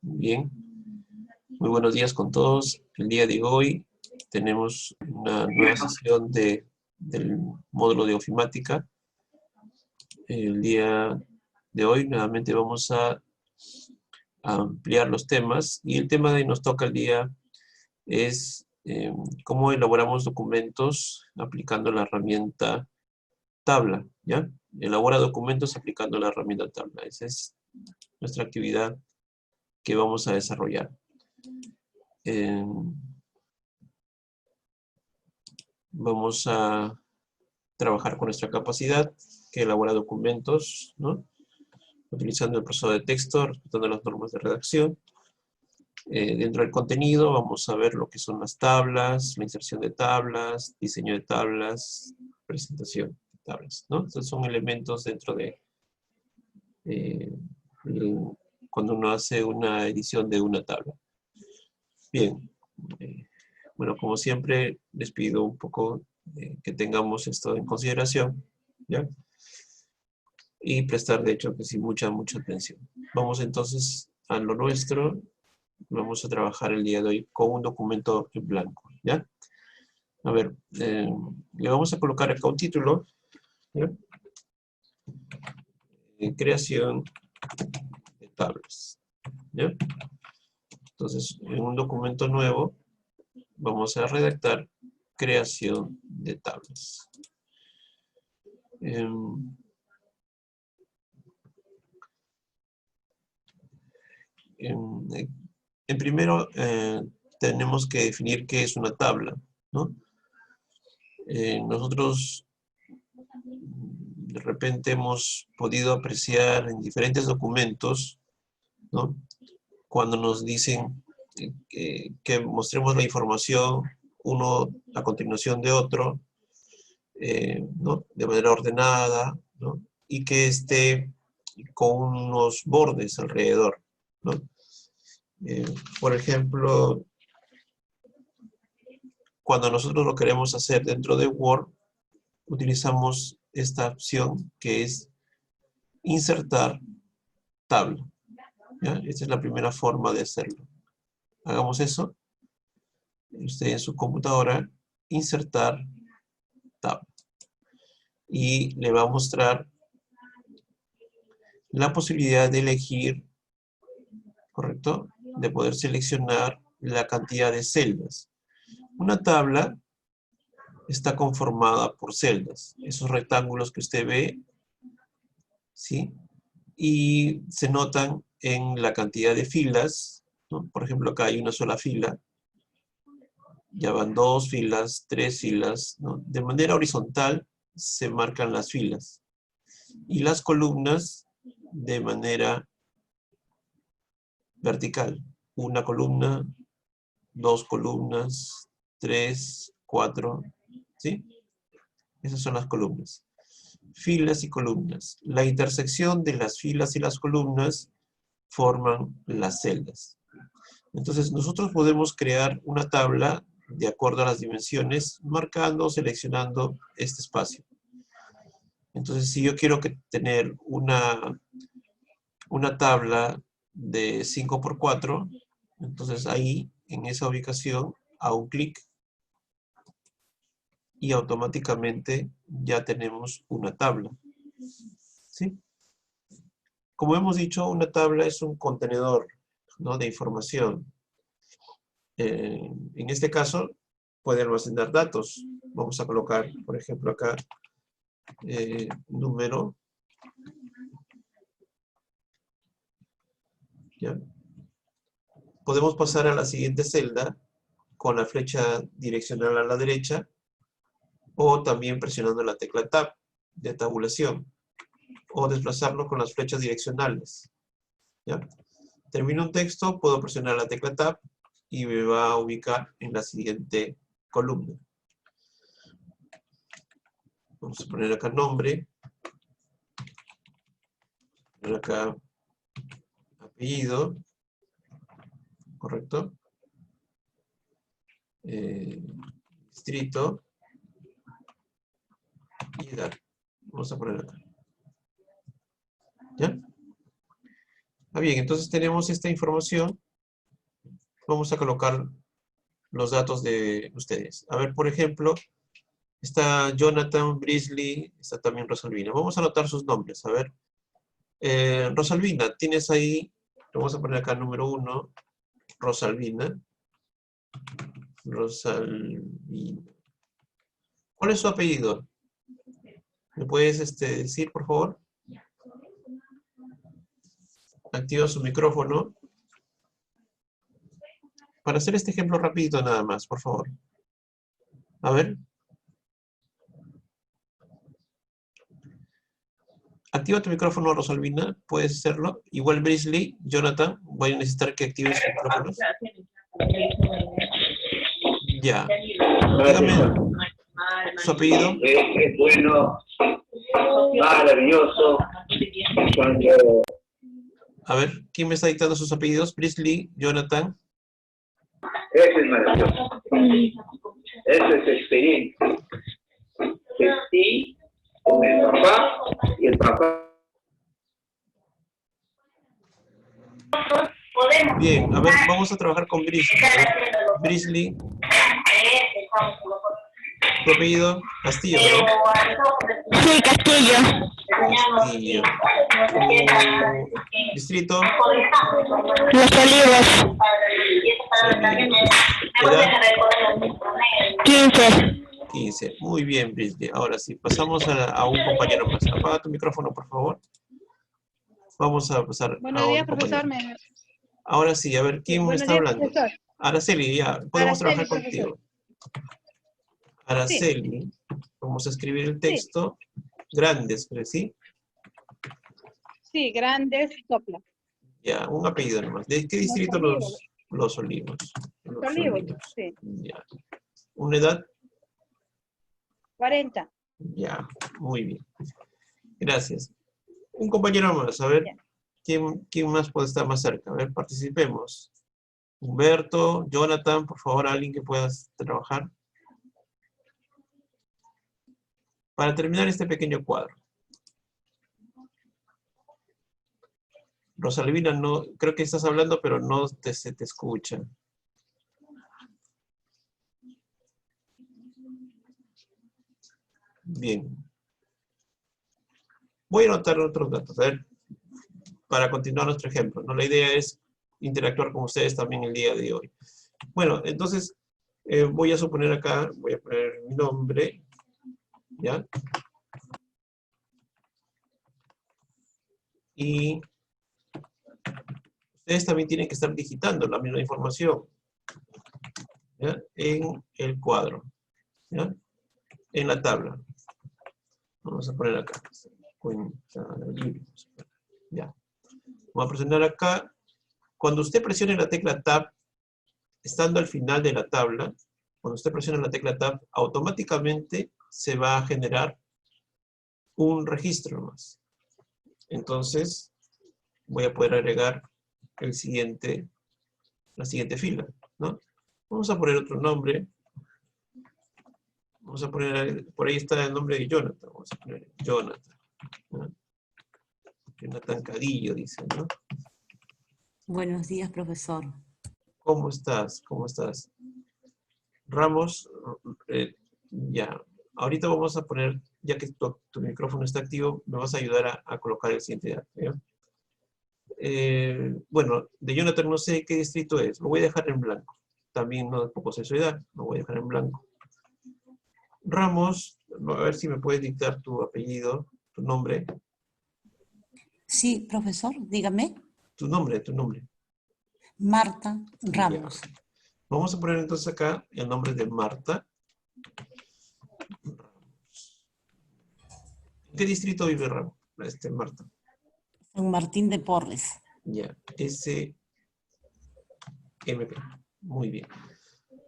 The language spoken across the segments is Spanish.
Bien, muy buenos días con todos. El día de hoy tenemos una nueva sesión del módulo de ofimática. El día de hoy nuevamente vamos a ampliar los temas y el tema que nos toca el día es cómo elaboramos documentos aplicando la herramienta tabla, ¿ya? Elabora documentos aplicando la herramienta tabla. Esa es nuestra actividad que vamos a desarrollar. Vamos a trabajar con nuestra capacidad que elabora documentos, ¿no? Utilizando el procesador de texto, respetando las normas de redacción. Dentro del contenido vamos a ver lo que son las tablas, la inserción de tablas, diseño de tablas, presentación de tablas, ¿no? Estos son elementos dentro de cuando uno hace una edición de una tabla. Bien, bueno, como siempre, les pido un poco que tengamos esto en consideración, ¿ya? Y prestar, de hecho, que sí, mucha atención. Vamos entonces a lo nuestro. Vamos a trabajar el día de hoy con un documento en blanco, ¿ya? A ver, le vamos a colocar acá un título, ¿ya? Creación de tablas, ¿ya? Entonces, en un documento nuevo, vamos a redactar creación de tablas. En primero, tenemos que definir qué es una tabla, ¿no? Nosotros de repente hemos podido apreciar en diferentes documentos, ¿no? Cuando nos dicen que mostremos la información uno a continuación de otro, ¿no? De manera ordenada, ¿no? Y que esté con unos bordes alrededor, ¿no? Por ejemplo, cuando nosotros lo queremos hacer dentro de Word, utilizamos esta opción que es insertar tabla, ¿ya? Esta es la primera forma de hacerlo. Hagamos eso. Usted en su computadora, insertar tabla. Y le va a mostrar la posibilidad de elegir, ¿correcto? De poder seleccionar la cantidad de celdas. Una tabla está conformada por celdas. Esos rectángulos que usted ve, ¿sí? Y se notan en la cantidad de filas, ¿no? Por ejemplo, acá hay una sola fila. Ya van 2 filas, 3 filas, ¿no? De manera horizontal se marcan las filas. Y las columnas de manera vertical. Una columna, 2 columnas, 3, 4, ¿sí? Esas son las columnas. Filas y columnas. La intersección de las filas y las columnas forman las celdas. Entonces nosotros podemos crear una tabla de acuerdo a las dimensiones, marcando, seleccionando este espacio. Entonces si yo quiero tener una tabla de 5 por 4, entonces ahí, en esa ubicación, hago un clic y automáticamente ya tenemos una tabla, ¿sí? Como hemos dicho, una tabla es un contenedor, ¿no? De información. En este caso, puede almacenar datos. Vamos a colocar, por ejemplo, acá, número. ¿Ya? Podemos pasar a la siguiente celda con la flecha direccional a la derecha o también presionando la tecla Tab de tabulación o desplazarlo con las flechas direccionales, ¿ya? Termino un texto, puedo presionar la tecla Tab y me va a ubicar en la siguiente columna. Vamos a poner acá nombre, poner acá apellido, ¿correcto? Distrito y edad. Vamos a poner acá. ¿Ya? Ah, bien, entonces tenemos esta información. Vamos a colocar los datos de ustedes. A ver, por ejemplo, está Jonathan, Brisley, está también Rosalvina. Vamos a anotar sus nombres. A ver, Rosalvina, tienes ahí, vamos a poner acá número 1, Rosalvina. Rosalvina. ¿Cuál es su apellido? ¿Me puedes decir, por favor? Activa su micrófono. Para hacer este ejemplo rapidito nada más, por favor. A ver. Activa tu micrófono, Rosalvina. ¿Puedes hacerlo? Igual Brisley, Jonathan, voy a necesitar que actives sus micrófonos. Ya. Dígame su apellido. Es bueno, maravilloso. Cuando... A ver, ¿quién me está dictando sus apellidos? Brisley, Jonathan. Ese es maravilloso. Esa es experiencia. Sí, con el papá y el papá. Bien, a ver, vamos a trabajar con Brisley. Brisley. ¿Tu apellido? Castillo, ¿verdad? Sí, Castillo. Castillo. ¿Tu distrito? Los Olivos. ¿Edad? 15. 15. Muy bien, Brisley. Ahora sí, pasamos a un compañero más. Apaga tu micrófono, por favor. Vamos a pasar Buenos a días, otro compañero. profesor. Ahora sí, a ver, ¿quién me Buenos está días, hablando? profesor. Araceli, ya, podemos Araceli, trabajar contigo. profesor. Araceli, vamos a escribir el texto. Grandes, ¿sí? Sí, Grandes Sopla. Ya, un apellido nomás. ¿De qué distrito los Olivos? Los Olivos, sí. Ya. ¿Una edad? 40. Ya, muy bien. Gracias. Un compañero más, a ver. ¿Quién más puede estar más cerca? A ver, participemos. Humberto, Jonathan, por favor, alguien que pueda trabajar. Para terminar este pequeño cuadro. Rosalvina, no, creo que estás hablando, pero no se te escucha. Bien. Voy a anotar otros datos, a ver, para continuar nuestro ejemplo, ¿no? La idea es interactuar con ustedes también el día de hoy. Bueno, entonces, voy a suponer acá, voy a poner mi nombre, ¿ya? Y ustedes también tienen que estar digitando la misma información, ¿ya? En el cuadro, ¿ya? En la tabla. Vamos a poner acá. Cuenta libre. Ya. Vamos a presionar acá. Cuando usted presione la tecla Tab, estando al final de la tabla, cuando usted presiona la tecla Tab, automáticamente se va a generar un registro más. Entonces, voy a poder agregar la siguiente fila, ¿no? Vamos a poner otro nombre. Vamos a poner, por ahí está el nombre de Jonathan. Vamos a poner Jonathan, ¿no? Jonathan Cadillo, dice, ¿no? Buenos días, profesor. ¿Cómo estás? ¿Cómo estás? Ramos, ya. Ahorita vamos a poner, ya que tu micrófono está activo, me vas a ayudar a colocar el siguiente dato, ¿ya? Bueno, de Jonathan no sé qué distrito es, lo voy a dejar en blanco. También no tampoco sé su edad, lo voy a dejar en blanco. Ramos, a ver si me puedes dictar tu apellido, tu nombre. Sí, profesor, dígame. Tu nombre. Marta Ramos. Ya. Vamos a poner entonces acá el nombre de Marta. ¿En qué distrito vive Marta? San Martín de Porres. Ya, SMP. Muy bien.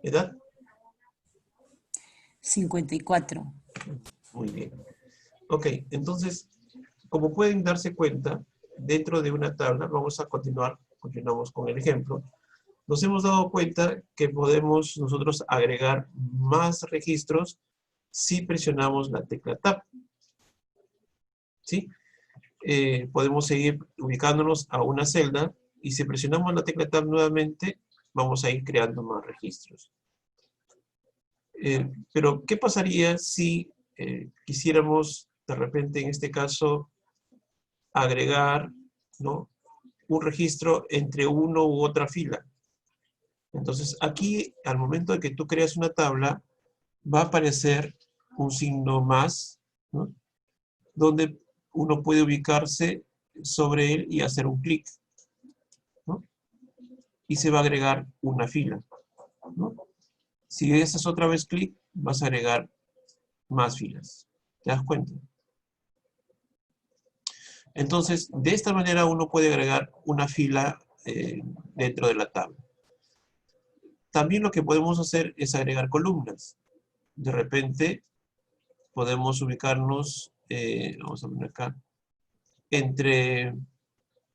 ¿Edad? 54. Muy bien. Ok, entonces, como pueden darse cuenta, dentro de una tabla, continuamos con el ejemplo. Nos hemos dado cuenta que podemos nosotros agregar más registros si presionamos la tecla Tab. ¿Sí? podemos seguir ubicándonos a una celda y si presionamos la tecla Tab nuevamente, vamos a ir creando más registros. Pero, ¿qué pasaría si quisiéramos, de repente, en este caso, agregar, ¿no?, un registro entre uno u otra fila? Entonces, aquí, al momento de que tú creas una tabla, va a aparecer un signo más, ¿no?, donde uno puede ubicarse sobre él y hacer un clic, ¿no?, y se va a agregar una fila, ¿no? Si haces otra vez clic, vas a agregar más filas. ¿Te das cuenta? Entonces, de esta manera uno puede agregar una fila dentro de la tabla. También lo que podemos hacer es agregar columnas. De repente, podemos ubicarnos, vamos a poner acá, entre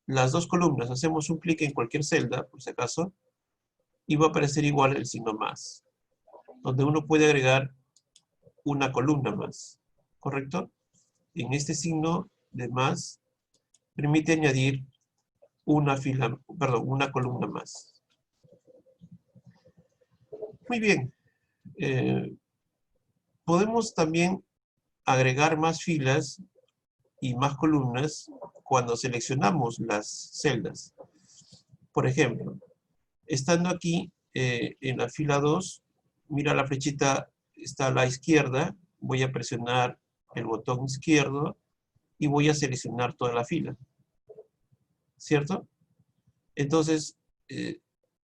las dos columnas. Hacemos un clic en cualquier celda, por si acaso, y va a aparecer igual el signo más, donde uno puede agregar una columna más, ¿correcto? En este signo de más, permite añadir una fila, perdón, una columna más. Muy bien. Podemos también agregar más filas y más columnas cuando seleccionamos las celdas. Por ejemplo, estando aquí en la fila 2, mira la flechita está a la izquierda, voy a presionar el botón izquierdo y voy a seleccionar toda la fila, ¿cierto? Entonces,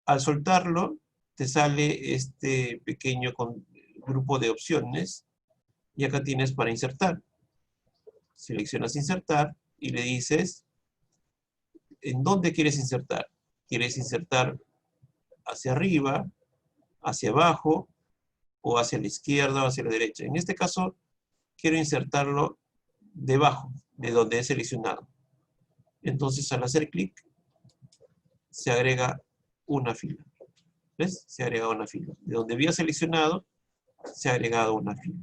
al soltarlo, te sale este pequeño grupo de opciones y acá tienes para insertar. Seleccionas insertar y le dices ¿en dónde quieres insertar? ¿Quieres insertar hacia arriba, hacia abajo, o hacia la izquierda o hacia la derecha? En este caso, quiero insertarlo debajo de donde he seleccionado. Entonces, al hacer clic, se agrega una fila. ¿Ves? Se agrega una fila. De donde había seleccionado, se ha agregado una fila.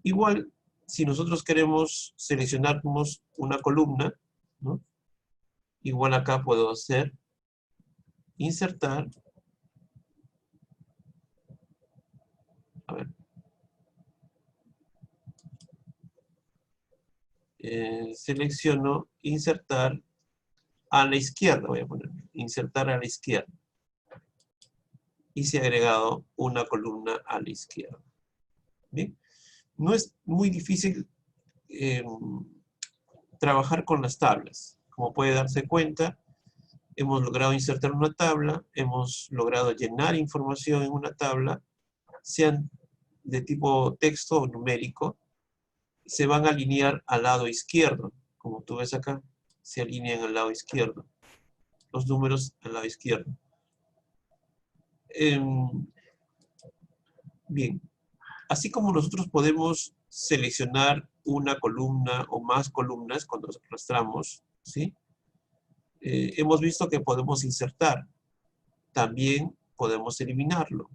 Igual, si nosotros queremos seleccionarnos una columna, ¿no?, igual acá puedo hacer insertar. A ver. Selecciono insertar a la izquierda, voy a poner. Insertar a la izquierda. Y se ha agregado una columna a la izquierda. ¿Bien? No es muy difícil trabajar con las tablas. Como puede darse cuenta, hemos logrado insertar una tabla, hemos logrado llenar información en una tabla, sean de tipo texto o numérico, se van a alinear al lado izquierdo. Como tú ves acá, se alinean al lado izquierdo. Los números al lado izquierdo. Bien. Así como nosotros podemos seleccionar una columna o más columnas cuando arrastramos, ¿sí? Hemos visto que podemos insertar. También podemos eliminarlo.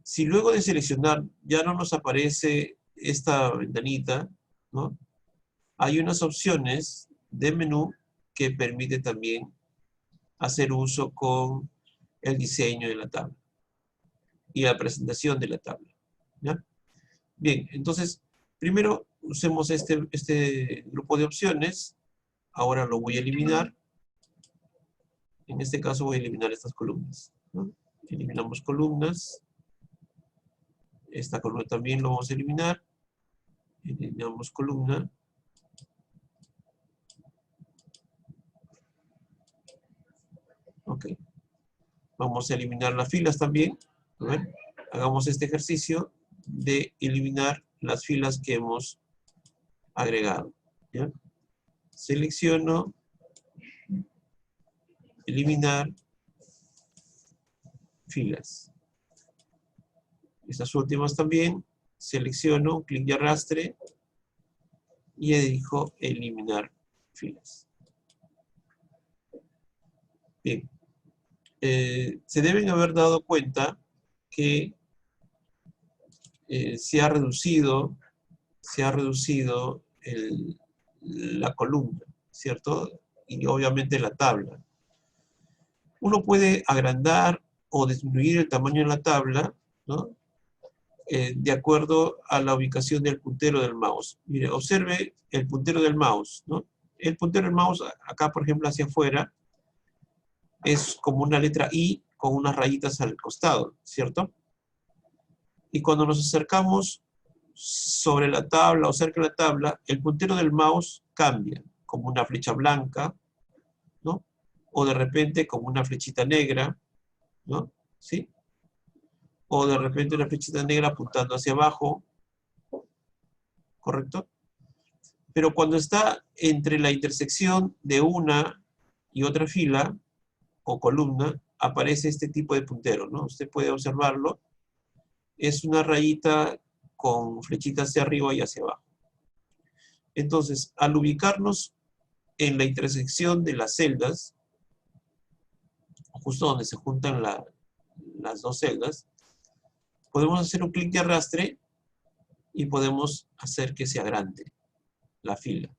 Si luego de seleccionar ya no nos aparece esta ventanita, ¿no?, hay unas opciones de menú que permite también hacer uso con el diseño de la tabla y la presentación de la tabla, ¿ya? Bien, entonces, primero usemos este grupo de opciones. Ahora lo voy a eliminar. En este caso voy a eliminar estas columnas, ¿no? Eliminamos columnas. Esta columna también lo vamos a eliminar. Eliminamos columna. Ok. Vamos a eliminar las filas también. A ver, hagamos este ejercicio de eliminar las filas que hemos agregado, ¿ya? Selecciono, eliminar filas. Estas últimas también, selecciono, clic de arrastre y elijo eliminar filas. Bien. Se deben haber dado cuenta que se ha reducido la columna, ¿cierto? Y obviamente la tabla. Uno puede agrandar o disminuir el tamaño de la tabla, ¿no? De acuerdo a la ubicación del puntero del mouse. Mire, observe el puntero del mouse, ¿no? El puntero del mouse, acá por ejemplo hacia afuera, es como una letra I con unas rayitas al costado, ¿cierto? Y cuando nos acercamos sobre la tabla o cerca de la tabla, el puntero del mouse cambia, como una flecha blanca, ¿no? O de repente como una flechita negra, ¿no? ¿Sí? O de repente una flechita negra apuntando hacia abajo, ¿correcto? Pero cuando está entre la intersección de una y otra fila o columna, aparece este tipo de puntero, ¿no? Usted puede observarlo. Es una rayita con flechitas hacia arriba y hacia abajo. Entonces, al ubicarnos en la intersección de las celdas, justo donde se juntan las dos celdas, podemos hacer un clic de arrastre y podemos hacer que se agrande la fila.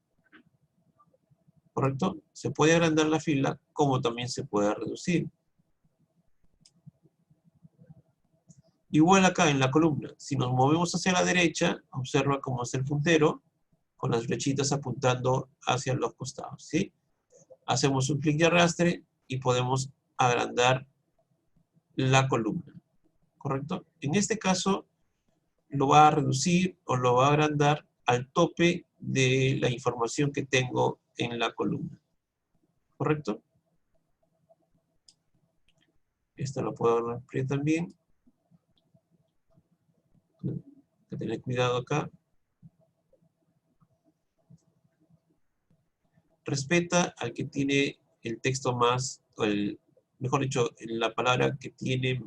¿Correcto? Se puede agrandar la fila como también se puede reducir. Igual acá en la columna, si nos movemos hacia la derecha, observa cómo es el puntero con las flechitas apuntando hacia los costados, ¿sí? Hacemos un clic de arrastre y podemos agrandar la columna, ¿correcto? En este caso, lo va a reducir o lo va a agrandar al tope de la información que tengo en la columna, ¿correcto? Esta lo puedo ampliar también. Hay que tener cuidado acá. Respeta al que tiene el texto más, mejor dicho, la palabra que tiene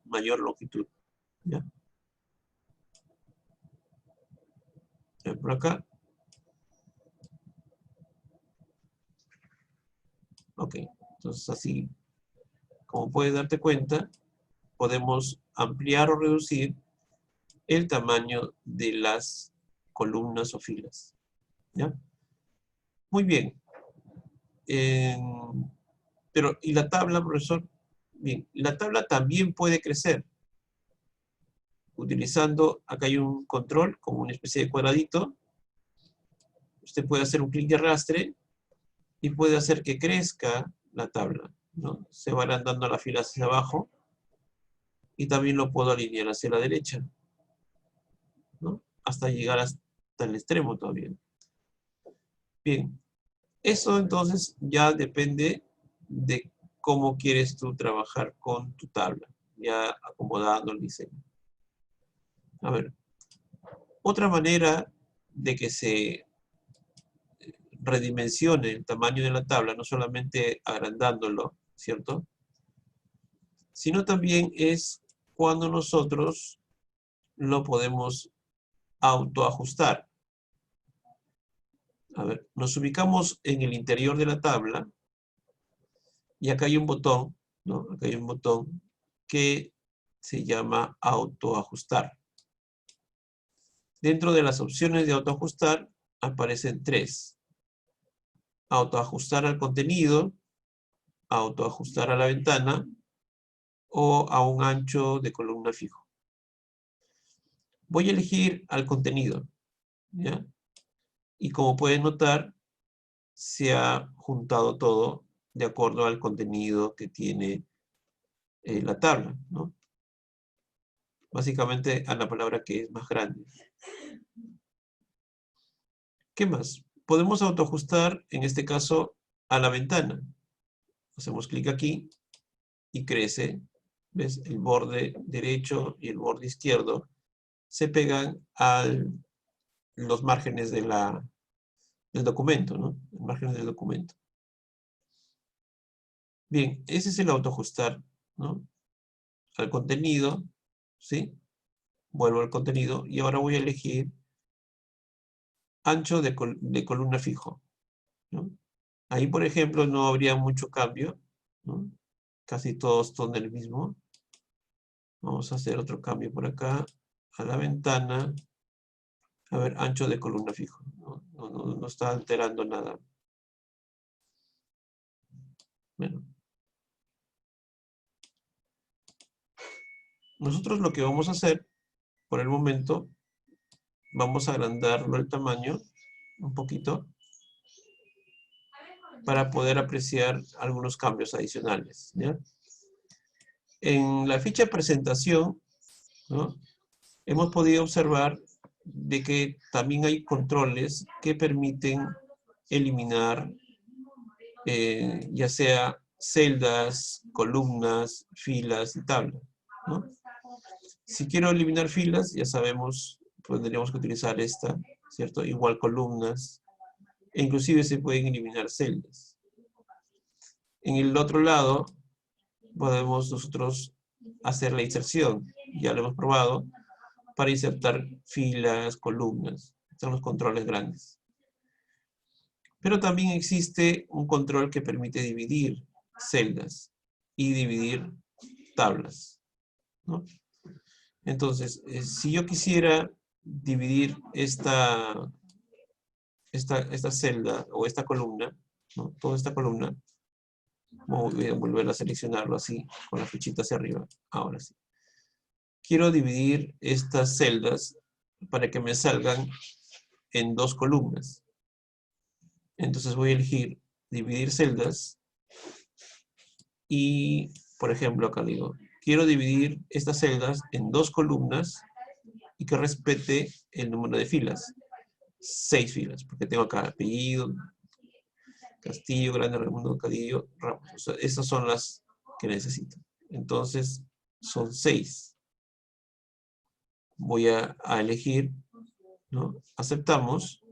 mayor longitud. ¿Ya? Por acá. Ok, entonces así, como puedes darte cuenta, podemos ampliar o reducir el tamaño de las columnas o filas. ¿Ya? Muy bien. Pero, ¿y la tabla, profesor? Bien, la tabla también puede crecer. Utilizando, acá hay un control, como una especie de cuadradito. Usted puede hacer un clic de arrastre y puede hacer que crezca la tabla, ¿no? Se van andando las filas hacia abajo y también lo puedo alinear hacia la derecha, ¿no? Hasta llegar hasta el extremo todavía. Bien, eso entonces ya depende de cómo quieres tú trabajar con tu tabla, ya acomodando el diseño. A ver, otra manera de que se redimensione el tamaño de la tabla, no solamente agrandándolo, ¿cierto? Sino también es cuando nosotros lo podemos autoajustar. A ver, nos ubicamos en el interior de la tabla y acá hay un botón, ¿no? Acá hay un botón que se llama autoajustar. Dentro de las opciones de autoajustar aparecen tres. Autoajustar al contenido, autoajustar a la ventana o a un ancho de columna fijo. Voy a elegir al contenido, ¿ya? Y como pueden notar, se ha juntado todo de acuerdo al contenido que tiene la tabla, ¿no? Básicamente a la palabra que es más grande. ¿Qué más? Podemos autoajustar, en este caso, a la ventana. Hacemos clic aquí y crece. ¿Ves? El borde derecho y el borde izquierdo se pegan a los márgenes del documento, ¿no? Los márgenes del documento. Bien, ese es el autoajustar, ¿no? Al contenido, ¿sí? Vuelvo al contenido y ahora voy a elegir ancho de columna fijo, ¿no? Ahí, por ejemplo, no habría mucho cambio, ¿no? Casi todos son el mismo. Vamos a hacer otro cambio por acá, a la ventana. A ver, ancho de columna fijo, ¿no? No está alterando nada. Bueno. Nosotros lo que vamos a hacer, por el momento, vamos a agrandarlo el tamaño un poquito para poder apreciar algunos cambios adicionales, ¿ya? En la ficha de presentación, ¿no?, hemos podido observar de que también hay controles que permiten eliminar ya sea celdas, columnas, filas y tablas, ¿no? Si quiero eliminar filas, ya sabemos, tendríamos que utilizar esta, ¿cierto? Igual columnas, e inclusive se pueden eliminar celdas. En el otro lado, podemos nosotros hacer la inserción, ya lo hemos probado, para insertar filas, columnas, son los controles grandes. Pero también existe un control que permite dividir celdas y dividir tablas, ¿no? Entonces, si yo quisiera dividir esta celda o esta columna, ¿no?, toda esta columna, voy a volver a seleccionarlo así, con la flechita hacia arriba. Ahora sí. Quiero dividir estas celdas para que me salgan en 2 columnas. Entonces voy a elegir dividir celdas y, por ejemplo, acá digo, quiero dividir estas celdas en 2 columnas y que respete el número de filas. 6 filas, porque tengo acá apellido, Castillo, Grande, Raimundo, Cadillo, Ramos. O sea, esas son las que necesito. Entonces, son 6. Voy a elegir, ¿no? Aceptamos.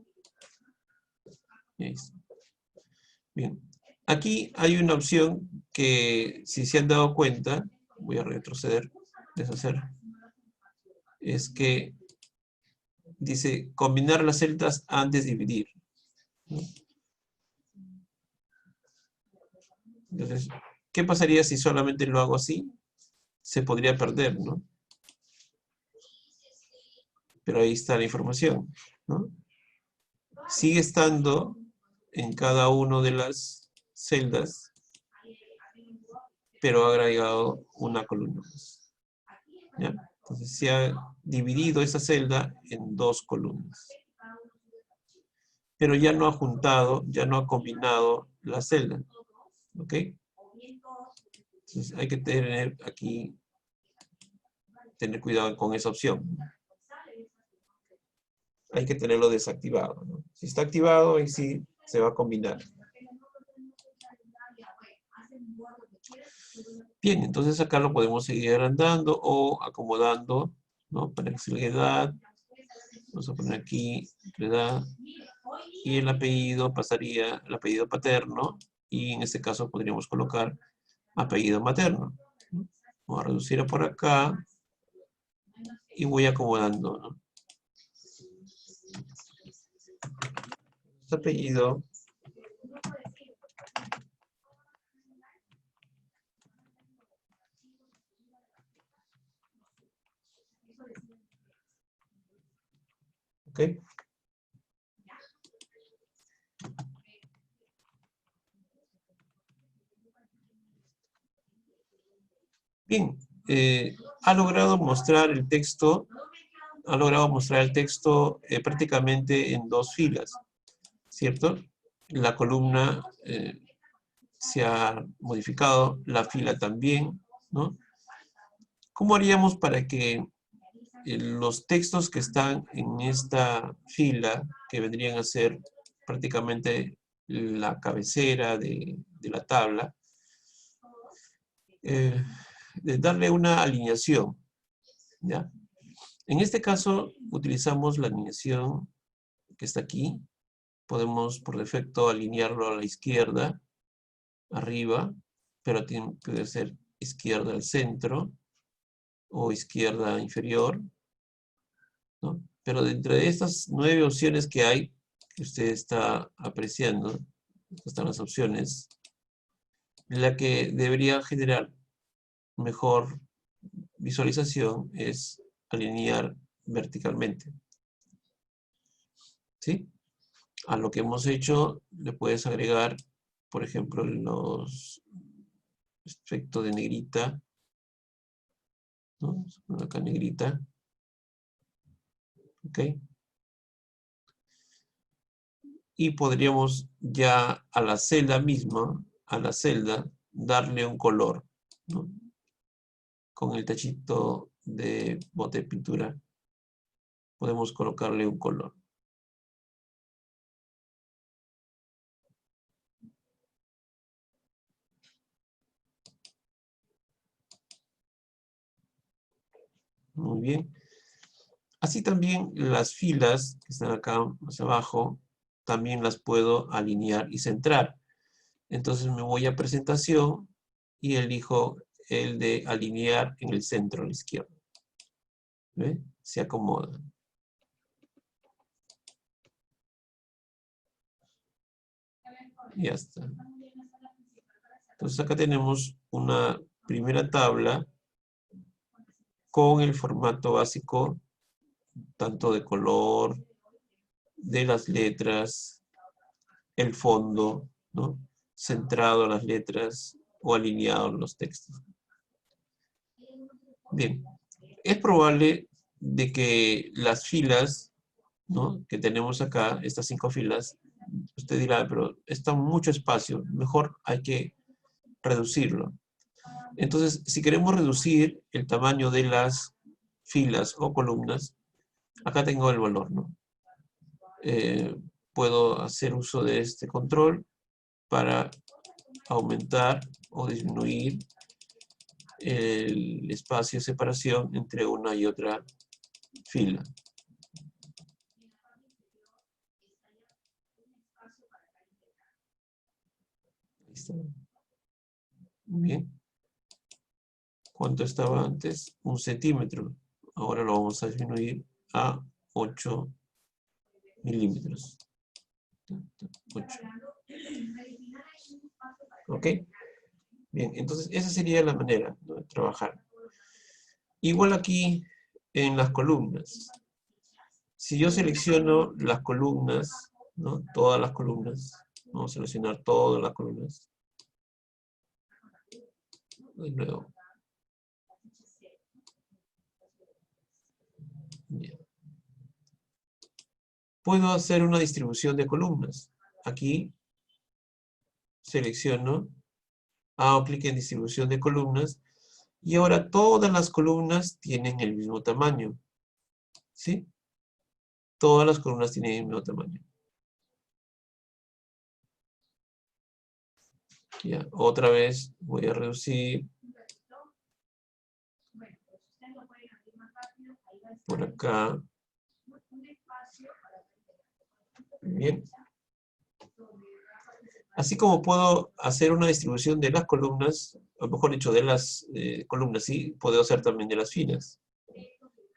Bien. Aquí hay una opción que, si se han dado cuenta, voy a retroceder, deshacer, es que dice combinar las celdas antes de dividir, ¿no? Entonces, ¿qué pasaría si solamente lo hago así? Se podría perder, ¿no? Pero ahí está la información, ¿no? Sigue estando en cada una de las celdas, pero ha agregado una columna más, ¿ya? Entonces se ha dividido esa celda en 2 columnas. Pero ya no ha juntado, ya no ha combinado la celda, ¿ok? Entonces hay que tener aquí, tener cuidado con esa opción. Hay que tenerlo desactivado, ¿no? Si está activado, ahí sí se va a combinar. Bien, entonces acá lo podemos seguir agrandando o acomodando, ¿no? Para que se le dé edad. Vamos a poner aquí edad. Y el apellido pasaría el apellido paterno. Y en este caso podríamos colocar apellido materno, ¿no? Vamos a reducir por acá. Y voy acomodando, ¿no? Este apellido. ¿Ok? Bien, ha logrado mostrar el texto, prácticamente en 2 filas, ¿cierto? La columna se ha modificado, la fila también, ¿no? ¿Cómo haríamos para que los textos que están en esta fila, que vendrían a ser prácticamente la cabecera de la tabla, de darle una alineación, ¿ya? En este caso utilizamos la alineación que está aquí. Podemos por defecto alinearlo a la izquierda, arriba, pero puede ser izquierda al centro o izquierda inferior, ¿no? Pero dentro de estas 9 opciones que hay, que usted está apreciando, están las opciones, la que debería generar mejor visualización es alinear verticalmente, ¿sí? a lo que hemos hecho le puedes agregar, por ejemplo, los efectos de negrita, ¿no? Acá negrita. ¿Ok? Y podríamos ya a la celda misma, a la celda, darle un color, ¿no? Con el tachito de bote de pintura podemos colocarle un color. Muy bien. Así también las filas que están acá más abajo, también las puedo alinear y centrar. Entonces me voy a presentación y elijo el de alinear en el centro a la izquierda. ¿Ve? Se acomoda. Y ya está. Entonces acá tenemos una primera tabla con el formato básico, tanto de color, de las letras, el fondo, ¿no? Centrado en las letras o alineado en los textos. Bien, es probable de que las filas, ¿no?, que tenemos acá, estas 5 filas, usted dirá, pero está mucho espacio, mejor hay que reducirlo. Entonces, si queremos reducir el tamaño de las filas o columnas, acá tengo el valor, ¿no? Puedo hacer uso de este control para aumentar o disminuir el espacio de separación entre una y otra fila. Ahí está. Muy bien. ¿Cuánto estaba antes? 1 centímetro. Ahora lo vamos a disminuir a 8 milímetros. 8. ¿Ok? Bien, entonces esa sería la manera, ¿no?, de trabajar. Igual aquí en las columnas. Si yo selecciono las columnas, ¿no?, todas las columnas, vamos a seleccionar todas las columnas. De nuevo. Bien. Puedo hacer una distribución de columnas. Aquí selecciono, hago clic en distribución de columnas y ahora todas las columnas tienen el mismo tamaño. ¿Sí? Todas las columnas tienen el mismo tamaño. Ya, otra vez voy a reducir. Por acá. Bien. Así como puedo hacer una distribución de las columnas, o mejor dicho, de las columnas, sí, puedo hacer también de las filas.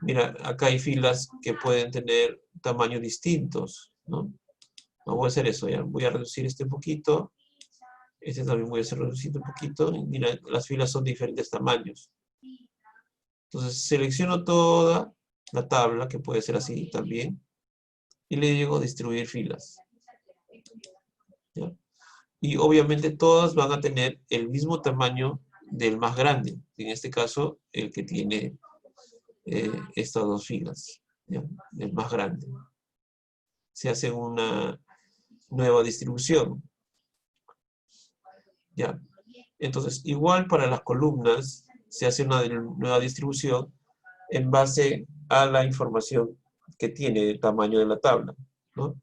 Mira, acá hay filas que pueden tener tamaños distintos, ¿no? No voy a hacer eso, ya. Voy a reducir este un poquito. Este también voy a hacer reducido un poquito. Y mira, las filas son de diferentes tamaños. Entonces selecciono toda la tabla, que puede ser así también. Y le digo distribuir filas. ¿Ya? Y obviamente todas van a tener el mismo tamaño del más grande. En este caso, el que tiene estas 2 filas. ¿Ya? El más grande. Se hace una nueva distribución. ¿Ya? Entonces, igual para las columnas, se hace una nueva distribución en base a la información que tiene el tamaño de la tabla, ¿no?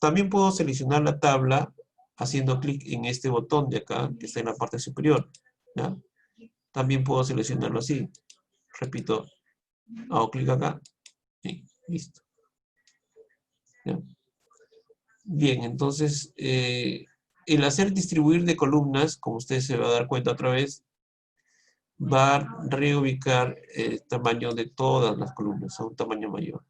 También puedo seleccionar la tabla haciendo clic en este botón de acá, que está en la parte superior, ¿ya? También puedo seleccionarlo así. Repito, hago clic acá y listo. ¿Ya? Bien, entonces, el hacer distribuir de columnas, como usted se va a dar cuenta otra vez, va a reubicar el tamaño de todas las columnas a un tamaño mayor.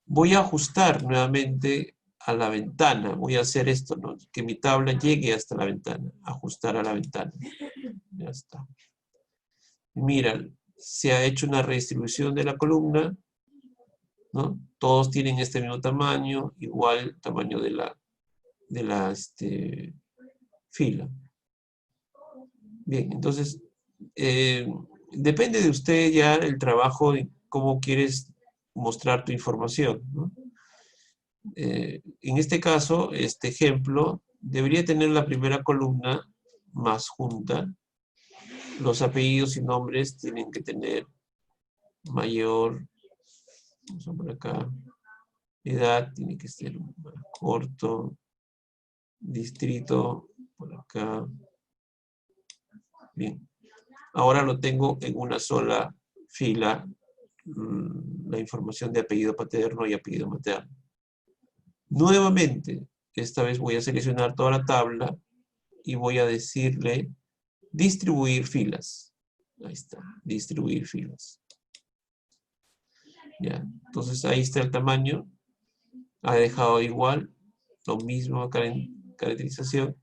Voy a ajustar nuevamente a la ventana. Voy a hacer esto, ¿no?, que mi tabla llegue hasta la ventana. Ajustar a la ventana. Ya está. Mira, se ha hecho una redistribución de la columna. ¿no? Todos tienen este mismo tamaño, igual tamaño de la fila. Bien, entonces, depende de usted ya el trabajo y cómo quieres mostrar tu información, ¿no? En este caso, este ejemplo, debería tener la primera columna más junta. Los apellidos y nombres tienen que tener mayor, vamos a por acá, edad, tiene que ser más corto, distrito, por acá. Bien, ahora lo tengo en una sola fila, la información de apellido paterno y apellido materno. Nuevamente, esta vez voy a seleccionar toda la tabla y voy a decirle distribuir filas. Ahí está, distribuir filas. Ya, entonces ahí está el tamaño. Ha dejado igual, lo mismo caracterización.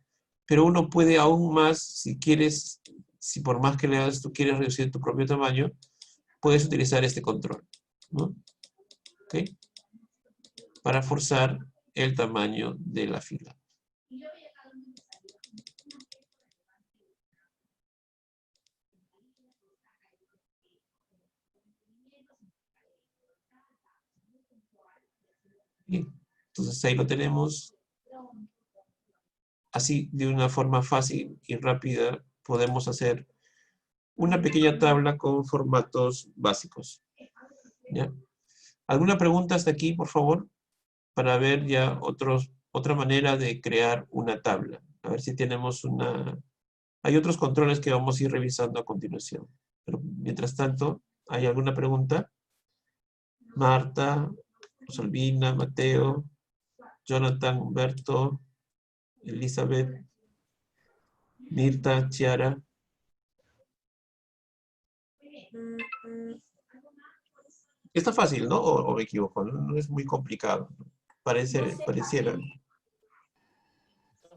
Pero uno puede aún más, si quieres, si por más que le hagas, tú quieres reducir tu propio tamaño, puedes utilizar este control, ¿no? ¿Ok? Para forzar el tamaño de la fila. Bien, entonces ahí lo tenemos. Así, de una forma fácil y rápida, podemos hacer una pequeña tabla con formatos básicos. ¿Ya? ¿Alguna pregunta hasta aquí, por favor? Para ver ya otra manera de crear una tabla. A ver si tenemos una... Hay otros controles que vamos a ir revisando a continuación. Pero mientras tanto, ¿hay alguna pregunta? Marta, Rosalvina, Mateo, Jonathan, Humberto, Elizabeth, Mirta, Chiara. Está fácil, ¿no? ¿O me equivoco? No es muy complicado. Pareciera.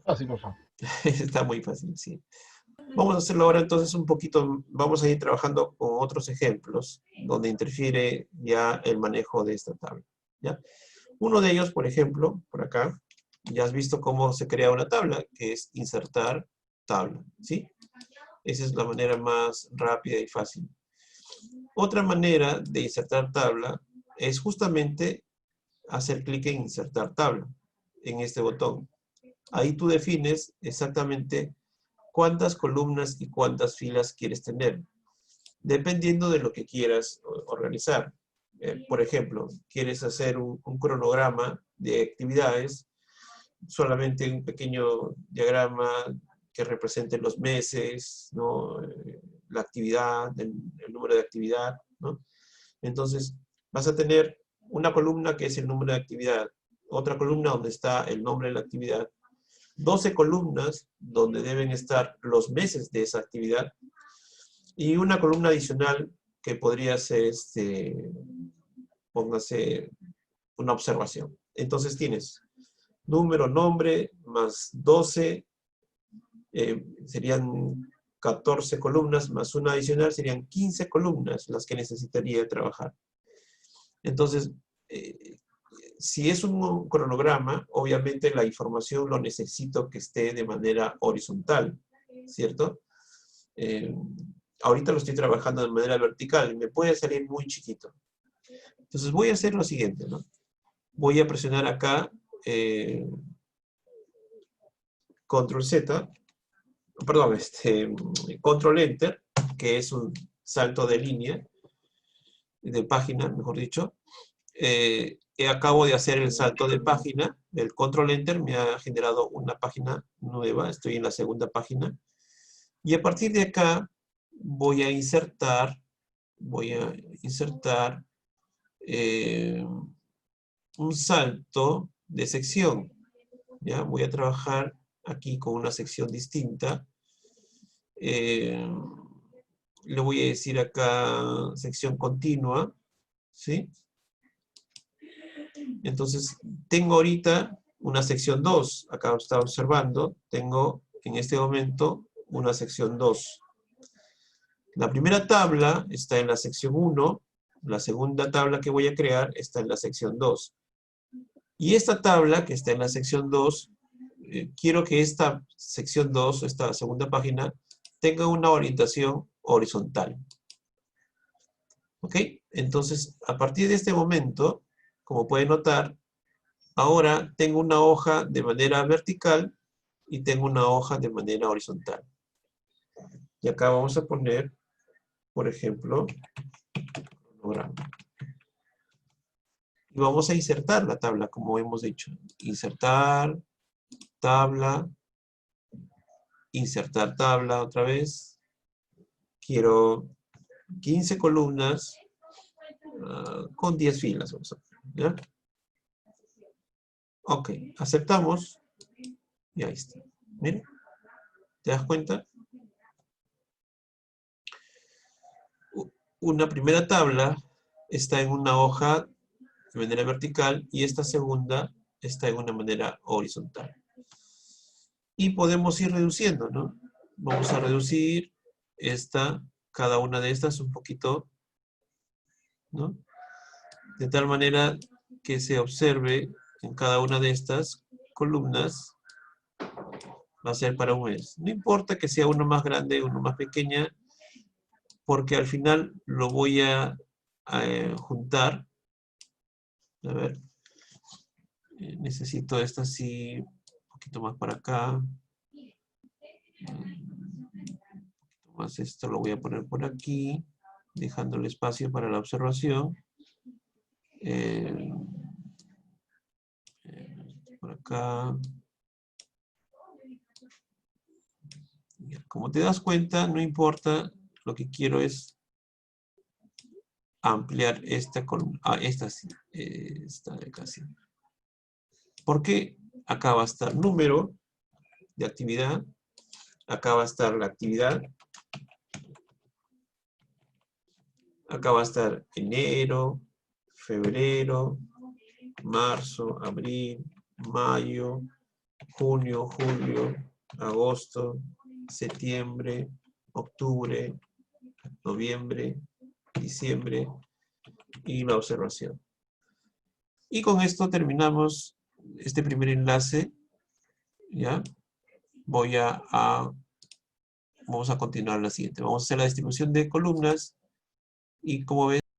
Fácil, profe. Está muy fácil, sí. Vamos a hacerlo ahora entonces un poquito, vamos a ir trabajando con otros ejemplos donde interfiere ya el manejo de esta tabla, ¿ya? Uno de ellos, por ejemplo, por acá, ya has visto cómo se crea una tabla, que es insertar tabla, ¿sí? Esa es la manera más rápida y fácil. Otra manera de insertar tabla es justamente hacer clic en insertar tabla, en este botón. Ahí tú defines exactamente cuántas columnas y cuántas filas quieres tener, dependiendo de lo que quieras organizar. Por ejemplo, quieres hacer un cronograma de actividades, solamente un pequeño diagrama que represente los meses, ¿no? La actividad, el número de actividad, ¿no? Entonces, vas a tener una columna que es el número de actividad, otra columna donde está el nombre de la actividad, 12 columnas donde deben estar los meses de esa actividad y una columna adicional que podría ser, póngase, una observación. Entonces tienes número, nombre, más 12, serían 14 columnas, más una adicional, serían 15 columnas las que necesitaría trabajar. Entonces, si es un cronograma, obviamente la información lo necesito que esté de manera horizontal, ¿cierto? Ahorita lo estoy trabajando de manera vertical y me puede salir muy chiquito. Entonces voy a hacer lo siguiente, ¿no? Voy a presionar acá Control Z, perdón, Control Enter, que es un salto de línea, de página, mejor dicho. Acabo de hacer el salto de página, el Control Enter me ha generado una página nueva, estoy en la segunda página. Y a partir de acá voy a insertar un salto de sección. ¿Ya? Voy a trabajar aquí con una sección distinta. Le voy a decir acá sección continua, ¿sí? Entonces, tengo ahorita una sección 2. Acá está observando, tengo en este momento una sección 2. La primera tabla está en la sección 1 La segunda tabla que voy a crear está en la sección 2. Y esta tabla que está en la sección 2, quiero que esta sección 2, esta segunda página, tenga una orientación horizontal. ¿Ok? Entonces, a partir de este momento, como pueden notar, ahora tengo una hoja de manera vertical y tengo una hoja de manera horizontal. Y acá vamos a poner, por ejemplo, cronograma. Y vamos a insertar la tabla, como hemos dicho. Insertar, tabla, insertar tabla otra vez. Quiero 15 columnas con 10 filas. Vamos a poner, ¿ya? Ok, aceptamos. Y ahí está. Miren, ¿te das cuenta? Una primera tabla está en una hoja de manera vertical y esta segunda está en una manera horizontal. Y podemos ir reduciendo, ¿no? Vamos a reducir cada una de estas un poquito, ¿no? De tal manera que se observe en cada una de estas columnas va a ser para un mes. No importa que sea uno más grande, uno más pequeña, porque al final lo voy a juntar. A ver, necesito esta así, un poquito más para acá. Más esto lo voy a poner por aquí, dejando el espacio para la observación. Por acá. Como te das cuenta, no importa, lo que quiero es ampliar esta columna. Esta sí, esta de acá sí. Porque acá va a estar número de actividad, acá va a estar la actividad, acá va a estar enero, febrero, marzo, abril, mayo, junio, julio, agosto, septiembre, octubre, noviembre, diciembre y la observación. Y con esto terminamos este primer enlace. ¿Ya? Vamos a continuar la siguiente. Vamos a hacer la distribución de columnas y como ven,